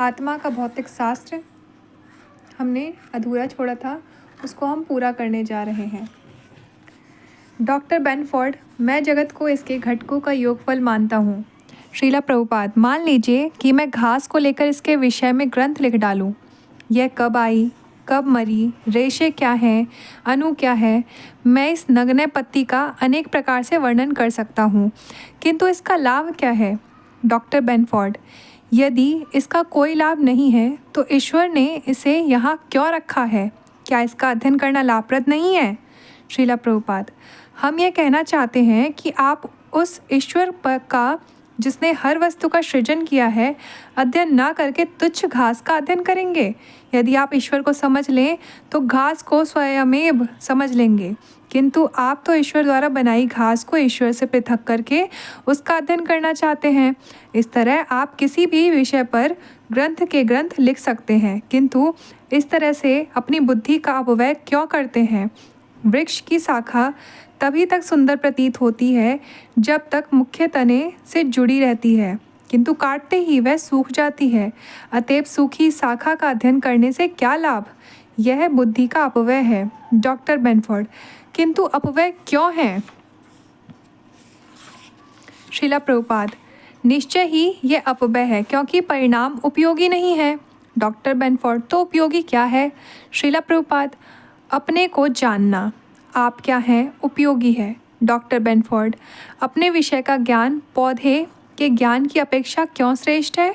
आत्मा का भौतिक शास्त्र हमने अधूरा छोड़ा था, उसको हम पूरा करने जा रहे हैं। डॉक्टर बेनफोर्ड, मैं जगत को इसके घटकों का योगफल मानता हूँ। श्रीला प्रभुपाद, मान लीजिए कि मैं घास को लेकर इसके विषय में ग्रंथ लिख डालूँ। यह कब आई, कब मरी, रेशे क्या हैं, अणु क्या है, मैं इस नग्न पत्ती का अनेक प्रकार से वर्णन कर सकता हूँ, किंतु इसका लाभ क्या है? डॉक्टर बेनफोर्ड, यदि इसका कोई लाभ नहीं है तो ईश्वर ने इसे यहाँ क्यों रखा है? क्या इसका अध्ययन करना लाभप्रद नहीं है? श्रीला प्रभुपाद, हम यह कहना चाहते हैं कि आप उस ईश्वर का जिसने हर वस्तु का सृजन किया है अध्ययन ना करके तुच्छ घास का अध्ययन करेंगे। यदि आप ईश्वर को समझ लें तो घास को स्वयमेव समझ लेंगे, किंतु आप तो ईश्वर द्वारा बनाई घास को ईश्वर से पृथक करके उसका अध्ययन करना चाहते हैं। इस तरह आप किसी भी विषय पर ग्रंथ के ग्रंथ लिख सकते हैं, किंतु इस तरह से अपनी बुद्धि का अपव्यय क्यों करते हैं? वृक्ष की शाखा तभी तक सुंदर प्रतीत होती है जब तक मुख्य तने से जुड़ी रहती है, किंतु काटते ही वह सूख जाती है। अतएव सूखी शाखा का अध्ययन करने से क्या लाभ? यह बुद्धि का अपव्यय है। डॉक्टर बेनफोर्ड, किंतु अपव्यय क्यों है? श्रीला प्रभुपाद, निश्चय ही यह अपव्यय है क्योंकि परिणाम उपयोगी नहीं है। डॉक्टर बेनफोर्ड, तो उपयोगी क्या है? श्रीला प्रभुपाद, अपने को जानना, आप क्या हैं, उपयोगी है। डॉक्टर बेनफोर्ड, अपने विषय का ज्ञान पौधे के ज्ञान की अपेक्षा क्यों श्रेष्ठ है?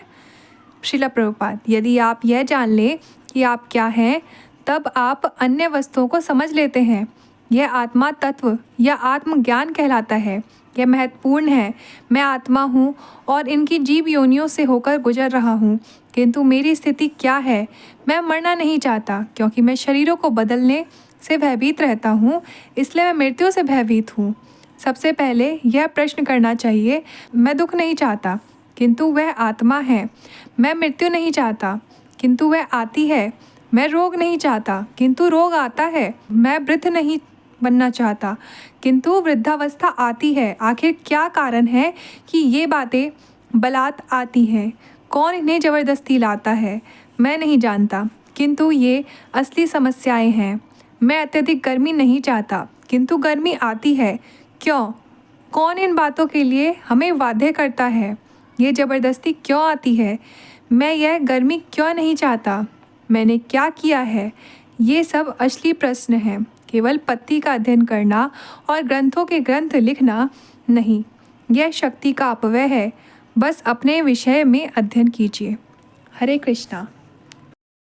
श्रीला प्रभुपाद, यदि आप यह जान लें कि आप क्या हैं, तब आप अन्य वस्तुओं को समझ लेते हैं। यह आत्मा तत्व या आत्मज्ञान कहलाता है। यह महत्वपूर्ण है। मैं आत्मा हूँ और इनकी जीव योनियों से होकर गुजर रहा हूँ, किंतु मेरी स्थिति क्या है? मैं मरना नहीं चाहता क्योंकि मैं शरीरों को बदलने से भयभीत रहता हूँ, इसलिए मैं मृत्यु से भयभीत हूँ। सबसे पहले यह प्रश्न करना चाहिए, मैं दुख नहीं चाहता किंतु वह आत्मा है। मैं मृत्यु नहीं चाहता किंतु वह आती है। मैं रोग नहीं चाहता किंतु रोग आता है। मैं वृद्ध नहीं बनना चाहता किंतु वृद्धावस्था आती है। आखिर क्या कारण है कि ये बातें बलात् आती हैं? कौन इन्हें ज़बरदस्ती लाता है? मैं नहीं जानता, किंतु ये असली समस्याएं हैं। मैं अत्यधिक गर्मी नहीं चाहता किंतु गर्मी आती है। क्यों? कौन इन बातों के लिए हमें बाध्य करता है? ये ज़बरदस्ती क्यों आती है? मैं यह गर्मी क्यों नहीं चाहता? मैंने क्या किया है? ये सब असली प्रश्न हैं। केवल पत्ती का अध्ययन करना और ग्रंथों के ग्रंथ लिखना नहीं, यह शक्ति का अपव्यय है। बस अपने विषय में अध्ययन कीजिए। हरे कृष्णा।